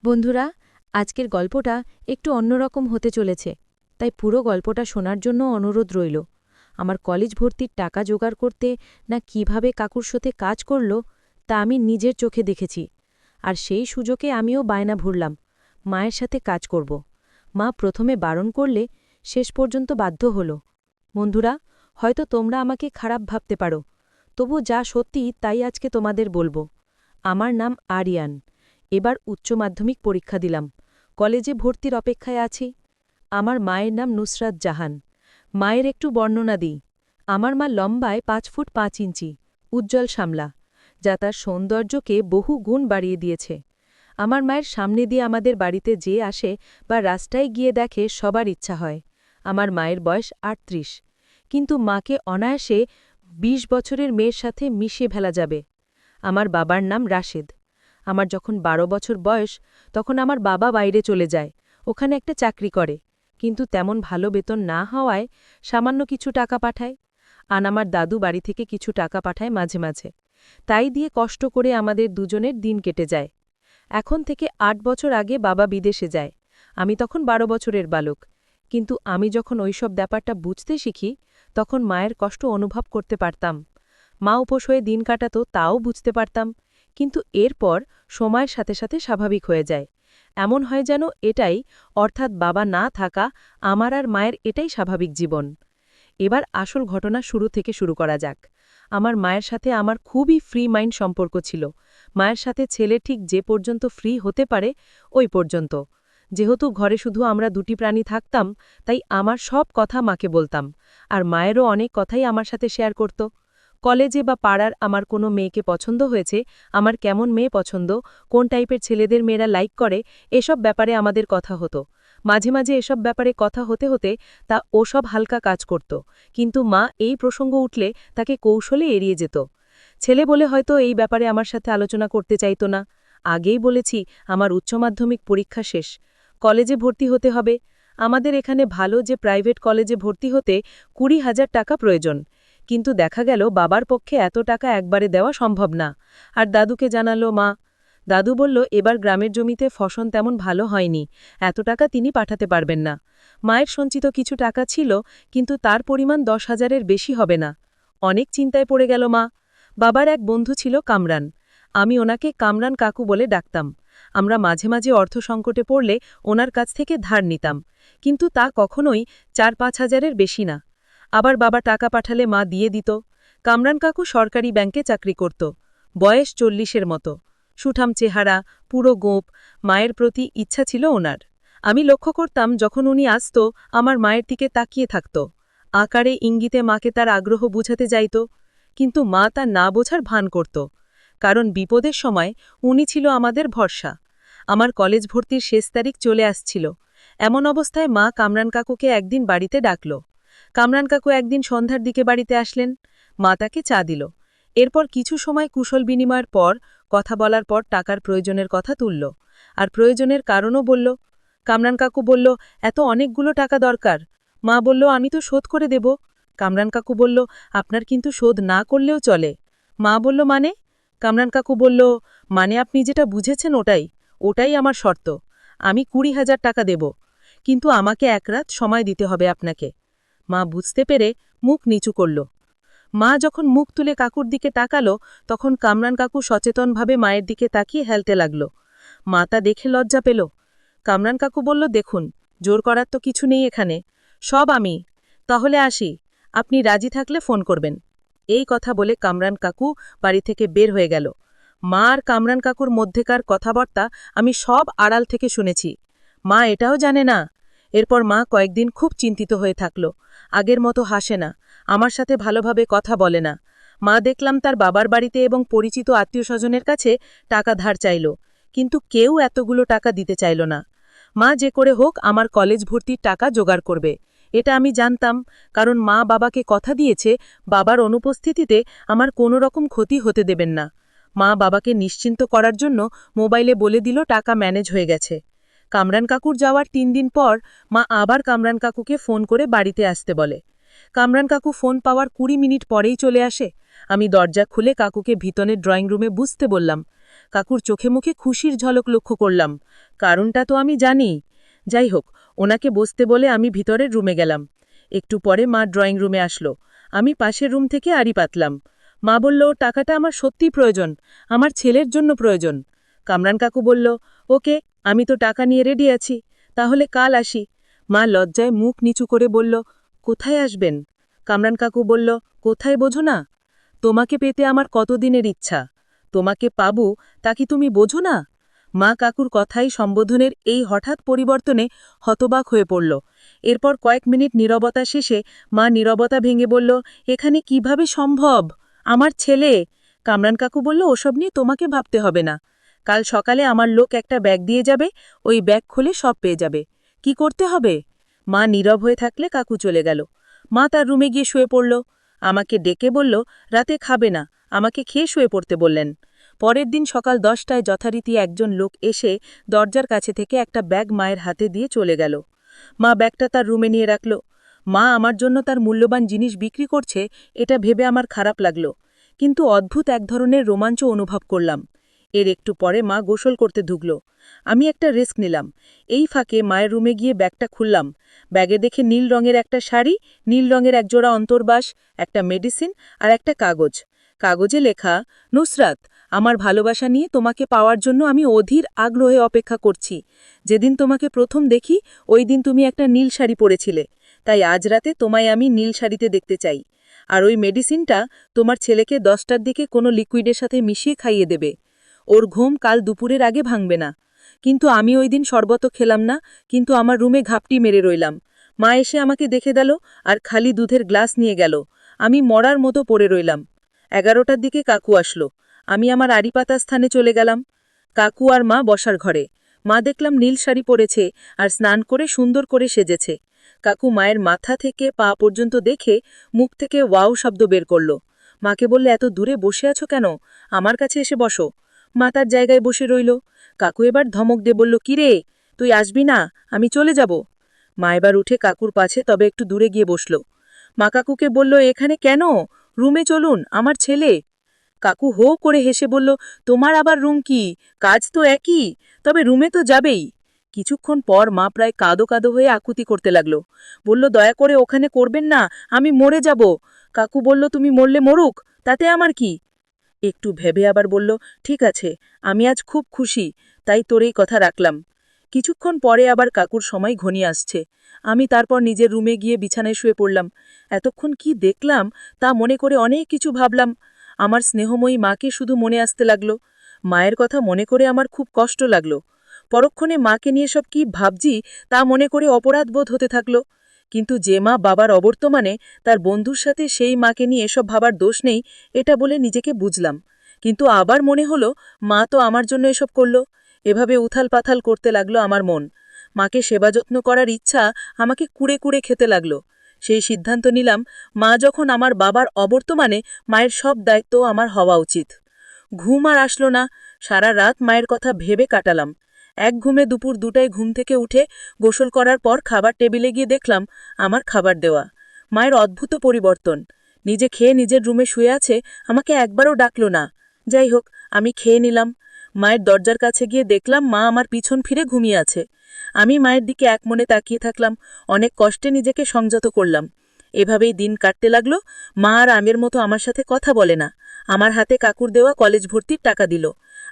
বন্ধুরা, আজকের গল্পটা একটু অন্যরকম হতে চলেছে, তাই পুরো গল্পটা শোনার জন্য অনুরোধ রইল। আমার কলেজ ভর্তির টাকা জোগাড় করতে না কিভাবে কাকুর সাথে কাজ করল, তা আমি নিজের চোখে দেখেছি। আর সেই সুযোগে আমিও বায়না ভরলাম, মায়ের সাথে কাজ করব। মা প্রথমে বারণ করলে শেষ পর্যন্ত বাধ্য হল। বন্ধুরা, হয়তো তোমরা আমাকে খারাপ ভাবতে পারো, তবু যা সত্যি তাই আজকে তোমাদের বলবো। আমার নাম আরিয়ান। এবার উচ্চ মাধ্যমিক পরীক্ষা দিলাম, কলেজে ভর্তির অপেক্ষায় আছি। আমার মায়ের নাম নুসরাত জাহান। মায়ের একটু বর্ণনা দিই। আমার মা লম্বায় 5 ফুট 5 ইঞ্চি, উজ্জ্বল শ্যামলা, যা তার সৌন্দর্যকে বহু গুণ বাড়িয়ে দিয়েছে। আমার মায়ের সামনে দিয়ে আমাদের বাড়িতে যে আসে বা রাস্তায় গিয়ে দেখে সবার ইচ্ছা হয়। আমার মায়ের বয়স 38, কিন্তু মাকে অনায়াসে 20 বছরের মেয়ের সাথে মিশিয়ে ফেলা যাবে। আমার বাবার নাম রাশেদ। আমার যখন 12 বছর বয়স, তখন আমার বাবা বাইরে চলে যায়, ওখানে একটা চাকরি করে, কিন্তু তেমন ভালো বেতন না হওয়ায় সামান্য কিছু টাকা পাঠায়। আর আমার দাদু বাড়ি থেকে কিছু টাকা পাঠায় মাঝে মাঝে। তাই দিয়ে কষ্ট করে আমাদের দুজনের দিন কেটে যায়। এখন থেকে 8 বছর আগে বাবা বিদেশে যায়। আমি তখন 12 বছরের বালক। কিন্তু আমি যখন ওইসব ব্যাপারটা বুঝতে শিখি, তখন মায়ের কষ্ট অনুভব করতে পারতাম। মা উপোস হয়ে দিন কাটাতো, তাও বুঝতে পারতাম। কিন্তু এরপর সময়ের সাথে সাথে স্বাভাবিক হয়ে যায়। এমন হয় যেন এটাই, অর্থাৎ বাবা না থাকা, আমার আর মায়ের এটাই স্বাভাবিক জীবন। এবার আসল ঘটনা শুরু থেকে শুরু করা যাক। আমার মায়ের সাথে আমার খুবই ফ্রি মাইন্ড সম্পর্ক ছিল। মায়ের সাথে ছেলে ঠিক যে পর্যন্ত ফ্রি হতে পারে, ওই পর্যন্ত। যেহেতু ঘরে শুধু আমরা দুটি প্রাণী থাকতাম, তাই আমার সব কথা মাকে বলতাম। আর মায়েরও অনেক কথাই আমার সাথে শেয়ার করত। কলেজে বা পাড়ার আমার কোনো মেয়েকে পছন্দ হয়েছে, আমার কেমন মেয়ে পছন্দ, কোন টাইপের ছেলেদের মেয়েরা লাইক করে, এসব ব্যাপারে আমাদের কথা হতো। মাঝে মাঝে এসব ব্যাপারে কথা হতে হতে তা ওসব হালকা কাজ করত, কিন্তু মা এই প্রসঙ্গ উঠলে তাকে কৌশলে এড়িয়ে যেত। ছেলে বলে হয়তো এই ব্যাপারে আমার সাথে আলোচনা করতে চাইত না। আগেই বলেছি, আমার উচ্চ মাধ্যমিক পরীক্ষা শেষ, কলেজে ভর্তি হতে হবে। আমাদের এখানে ভালো যে প্রাইভেট কলেজে ভর্তি হতে 20,000 টাকা প্রয়োজন। কিন্তু দেখা গেল বাবার পক্ষে এত টাকা একবারে দেওয়া সম্ভব না। আর দাদুকে জানালো মা। দাদু বলল এবার গ্রামের জমিতে ফসল তেমন ভালো হয়নি, এত টাকা তিনি পাঠাতে পারবেন না। মায়ের সঞ্চিত কিছু টাকা ছিল, কিন্তু তার পরিমাণ 10,000-এর বেশি হবে না। অনেক চিন্তায় পড়ে গেল মা। বাবার এক বন্ধু ছিল কামরান। আমি ওনাকে কামরান কাকু বলে ডাকতাম। আমরা মাঝে মাঝে অর্থ সংকটে পড়লে ওনার কাছ থেকে ধার নিতাম, কিন্তু তা কখনোই 4-5 হাজারের বেশি না। আবার বাবা টাকা পাঠালে মা দিয়ে দিত। কামরান কাকু সরকারি ব্যাংকে চাকরি করত। বয়স 40-এর মতো, সুঠাম চেহারা, পুরো গোঁপ। মায়ের প্রতি ইচ্ছা ছিল ওনার। আমি লক্ষ্য করতাম যখন উনি আসত, আমার মায়ের দিকে তাকিয়ে থাকত। আকারে ইঙ্গিতে মাকে তার আগ্রহ বুঝাতে যাইত, কিন্তু মা তা না বোঝার ভান করত। কারণ বিপদের সময় উনি ছিল আমাদের ভরসা। আমার কলেজ ভর্তির শেষ তারিখ চলে আসছিল। এমন অবস্থায় মা কামরান কাকুকে একদিন বাড়িতে ডাকল। কামরান কাকু একদিন সন্ধ্যার দিকে বাড়িতে আসলেন। মা তাকে চা দিল। এরপর কিছু সময় কুশল বিনিময়ের পর, কথা বলার পর টাকার প্রয়োজনের কথা তুলল। আর প্রয়োজনের কারণও বলল। কামরান কাকু বলল, এত অনেকগুলো টাকা দরকার। মা বলল, আমি তো শোধ করে দেব। কামরান কাকু বলল, আপনার কিন্তু শোধ না করলেও চলে। মা বলল, মানে? কামরান কাকু বলল, মানে আপনি যেটা বুঝেছেন ওটাই, ওটাই আমার শর্ত। আমি 20,000 টাকা দেব, কিন্তু আমাকে 1 রাত সময় দিতে হবে আপনাকে। মা বুঝতে পেরে মুখ নিচু করল। মা যখন মুখ তুলে কাকুর দিকে তাকালো, তখন কামরান কাকু সচেতনভাবে মায়ের দিকে তাকিয়ে হেলতে লাগল। মা তা দেখে লজ্জা পেল। কামরান কাকু বলল, দেখুন, জোর করার তো কিছু নেই এখানে, সব আমি। তাহলে আসি, আপনি রাজি থাকলে ফোন করবেন। এই কথা বলে কামরান কাকু বাড়ি থেকে বের হয়ে গেল। মা আর কামরান কাকুর মধ্যেকার কথাবার্তা আমি সব আড়াল থেকে শুনেছি। মা এটাও জানে না। এরপর মা কয়েকদিন খুব চিন্তিত হয়ে থাকল। আগের মতো হাসে না, আমার সাথে ভালোভাবে কথা বলে না। মা দেখলাম তার বাবার বাড়িতে এবং পরিচিত আত্মীয়স্বজনের কাছে টাকা ধার চাইল, কিন্তু কেউ এতগুলো টাকা দিতে চাইল না। মা যে করে হোক আমার কলেজ ভর্তির টাকা জোগাড় করবে, এটা আমি জানতাম। কারণ মা বাবাকে কথা দিয়েছে বাবার অনুপস্থিতিতে আমার কোনো রকম ক্ষতি হতে দেবেন না। মা বাবাকে নিশ্চিন্ত করার জন্য মোবাইলে বলে দিল টাকা ম্যানেজ হয়ে গেছে। কামরান কাকুর যাওয়ার 3 দিন পর মা আবার কামরান কাকুকে ফোন করে বাড়িতে আসতে বলে। কামরান কাকু ফোন পাওয়ার 20 মিনিট পরেই চলে আসে। আমি দরজা খুলে কাকুকে ভিতরের ড্রয়িং রুমে বুঝতে বললাম। কাকুর চোখে মুখে খুশির ঝলক লক্ষ্য করলাম। কারণটা তো আমি জানি। যাই হোক, ওনাকে বসতে বলে আমি ভিতরের রুমে গেলাম। একটু পরে মা ড্রয়িং রুমে আসলো। আমি পাশের রুম থেকে আড়ি পাতলাম। মা বলল, টাকাটা আমার সত্যিই প্রয়োজন, আমার ছেলের জন্য প্রয়োজন। কামরান কাকু বলল, ওকে, আমি তো টাকা নিয়ে রেডি আছি, তাহলে কাল আসি। মা লজ্জায় মুখ নিচু করে বলল, কোথায় আসবেন? কামরান কাকু বলল, কোথায় বোঝো না? তোমাকে পেতে আমার কতদিনের ইচ্ছা, তোমাকে পাবো তা কি তুমি বোঝো না? মা কাকুর কথাই সম্বোধনের এই হঠাৎ পরিবর্তনে হতবাক হয়ে পড়ল। এরপর কয়েক মিনিট নীরবতা শেষে মা নীরবতা ভেঙে বলল, এখানে কিভাবে সম্ভব? আমার ছেলে। কামরান কাকু বলল, ওসব নিয়ে তোমাকে ভাবতে হবে না। কাল সকালে আমার লোক একটা ব্যাগ দিয়ে যাবে, ওই ব্যাগ খুলে সব পেয়ে যাবে। কি করতে হবে? মা নীরব হয়ে থাকলে কাকু চলে গেল। মা তার রুমে গিয়ে শুয়ে পড়ল। আমাকে ডেকে বলল, রাতে খাবে না, আমাকে খেয়ে শুয়ে পড়তে বললেন। পরের দিন সকাল 10টায় যথারীতি একজন লোক এসে দরজার কাছে থেকে একটা ব্যাগ মায়ের হাতে দিয়ে চলে গেল। মা ব্যাগটা তার রুমে নিয়ে রাখল। মা আমার জন্য তার মূল্যবান জিনিস বিক্রি করছে, এটা ভেবে আমার খারাপ লাগল, কিন্তু অদ্ভুত এক ধরনের রোমাঞ্চ অনুভব করলাম। এর একটু পরে মা গোসল করতে ঢুকল। আমি একটা রিস্ক নিলাম। এই ফাঁকে মায়ের রুমে গিয়ে ব্যাগটা খুললাম। ব্যাগে দেখে নীল রঙের একটা শাড়ি, নীল রঙের একজোড়া অন্তর্বাস, একটা মেডিসিন আর একটা কাগজ। কাগজে লেখা, নুসরাত, আমার ভালোবাসা নিয়ে তোমাকে পাওয়ার জন্য আমি অধীর আগ্রহে অপেক্ষা করছি। যেদিন তোমাকে প্রথম দেখি ওই দিন তুমি একটা নীল শাড়ি পরেছিলে, তাই আজ রাতে তোমায় আমি নীল শাড়িতে দেখতে চাই। আর ওই মেডিসিনটা তোমার ছেলেকে 10টার দিকে কোনো লিকুইডের সাথে মিশিয়ে খাইয়ে দেবে। ওর ঘুম কাল দুপুরের আগে ভাঙবে না। কিন্তু আমি ওই দিন শরবতও খেলাম না, কিন্তু আমার রুমে ঘাপটি মেরে রইলাম। মা এসে আমাকে দেখে গেল আর খালি দুধের গ্লাস নিয়ে গেল। আমি মরার মতো পড়ে রইলাম। 11টার দিকে কাকু আসলো। আমি আমার আড়ি পাতা স্থানে চলে গেলাম। কাকু আর মা বসার ঘরে। মা দেখলাম নীল শাড়ি পরেছে আর স্নান করে সুন্দর করে সেজেছে। কাকু মায়ের মাথা থেকে পা পর্যন্ত দেখে মুখ থেকে ওয়াও শব্দ বের করল। মাকে বললে, এত দূরে বসে আছো কেন? আমার কাছে এসে বসো। মা তার জায়গায় বসে রইল। কাকু এবার ধমক দিয়ে বলল, কিরে, তুই আসবি না? আমি চলে যাব। মা এবার উঠে কাকুর পাছে তবে একটু দূরে গিয়ে বসল। মা কাকুকে বলল, এখানে কেন? রুমে চলুন, আমার ছেলে। কাকু হো করে হেসে বলল, তোমার আবার রুম কি? কাজ তো একই, তবে রুমে তো যাবেই। কিছুক্ষণ পর মা প্রায় কাঁদো কাঁদো হয়ে আকুতি করতে লাগল। বলল, দয়া করে ওখানে করবেন না, আমি মরে যাব। কাকু বলল, তুমি মরলে মরুক, তাতে আমার কি? একটু ভেবে আবার বলল, ঠিক আছে, আমি আজ খুব খুশি, তাই তোর এই কথা রাখলাম। কিছুক্ষণ পরে আবার কাকুর সময় ঘনিয়ে আসছে। আমি তারপর নিজের রুমে গিয়ে বিছানায় শুয়ে পড়লাম। এতক্ষণ কি দেখলাম তা মনে করে অনেক কিছু ভাবলাম। আমার স্নেহময়ী মাকে শুধু মনে আসতে লাগলো। মায়ের কথা মনে করে আমার খুব কষ্ট লাগলো। পরক্ষণে মাকে নিয়ে সব কি ভাবছি তা মনে করে অপরাধ বোধ হতে থাকলো। কিন্তু যে মা বাবার অবর্তমানে তার বন্ধুর সাথে সেই মাকে নিয়ে এসব ভাবার দোষ নেই, এটা বলে নিজেকে বুঝলাম। কিন্তু আবার মনে হলো, মা তো আমার জন্য এসব করল। এভাবে উথাল পাথাল করতে লাগলো আমার মন। মাকে সেবা যত্ন করার ইচ্ছা আমাকে কুড়ে কুড়ে খেতে লাগলো। সেই সিদ্ধান্ত নিলাম, মা যখন আমার বাবার অবর্তমানে, মায়ের সব দায়িত্ব আমার হওয়া উচিত। ঘুম আর আসলো না। সারা রাত মায়ের কথা ভেবে কাটালাম। এক ঘুমে দুপুর 2টায় ঘুম থেকে উঠে গোসল করার পর খাবার টেবিলে গিয়ে দেখলাম আমার খাবার দেওয়া। মায়ের অদ্ভুত পরিবর্তন। নিজে খেয়ে নিজের রুমে শুয়ে আছে, আমাকে একবারও ডাকল না। যাই হোক, আমি খেয়ে নিলাম। মায়ের দরজার কাছে গিয়ে দেখলাম মা আমার পিছন ফিরে ঘুমিয়ে আছে। আমি মায়ের দিকে এক মনে তাকিয়ে থাকলাম। অনেক কষ্টে নিজেকে সংযত করলাম। এভাবেই দিন কাটতে লাগলো। মা আর আমের মতো আমার সাথে কথা বলে না। আমার হাতে কাকুর দেওয়া কলেজ ভর্তির টাকা দিল।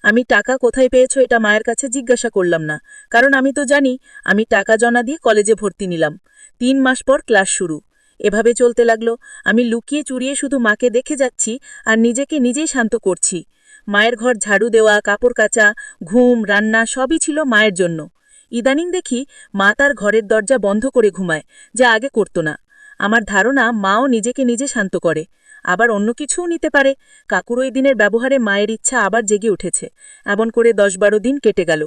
আমি টাকা কোথায় পেয়েছো এটা মায়ের কাছে জিজ্ঞাসা করলাম না, কারণ আমি তো জানি আমি টাকা জমা দিয়ে কলেজে ভর্তি নিলাম। 3 মাস পর ক্লাস শুরু। এভাবে চলতে লাগলো। আমি লুকিয়ে চুরিয়ে শুধু মাকে দেখে যাচ্ছি আর নিজেকে নিজেই শান্ত করছি। মায়ের ঘর ঝাড়ু দেওয়া, কাপড় কাচা, ঘুম, রান্না সবই ছিল মায়ের জন্য। ইদানিং দেখি মা তার ঘরের দরজা বন্ধ করে ঘুমায়, যা আগে করত না। আমার ধারণা মাও নিজেকে নিজে শান্ত করে, আবার অন্য কিছুও নিতে পারে। কাকুর ওই দিনের ব্যবহারে মায়ের ইচ্ছা আবার জেগে উঠেছে। এমন করে 10-12 দিন কেটে গেল।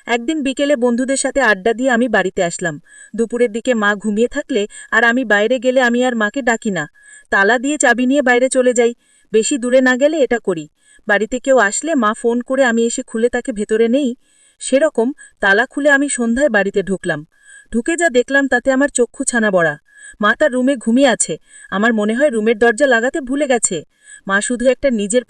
একদিন বিকেলে বন্ধুদের সাথে আড্ডা দিয়ে আমি বাড়িতে আসলাম। দুপুরের দিকে মা ঘুমিয়ে থাকলে আর আমি বাইরে গেলে আমি আর মাকে ডাকি না, তালা দিয়ে চাবি নিয়ে বাইরে চলে যাই। বেশি দূরে না গেলে এটা করি। বাড়িতে কেউ আসলে মা ফোন করে আমি এসে খুলে তাকে ভেতরে নেই। সেরকম তালা খুলে আমি সন্ধ্যায় বাড়িতে ঢুকলাম। ঢুকে যা দেখলাম তাতে আমার চক্ষু ছানা বড়া। মা তার রুমে ঘুমিয়ে আছে। আমার মনে হয় রুমের দরজা লাগাতে ভুলে গেছে। মা শুধু একটা নিজের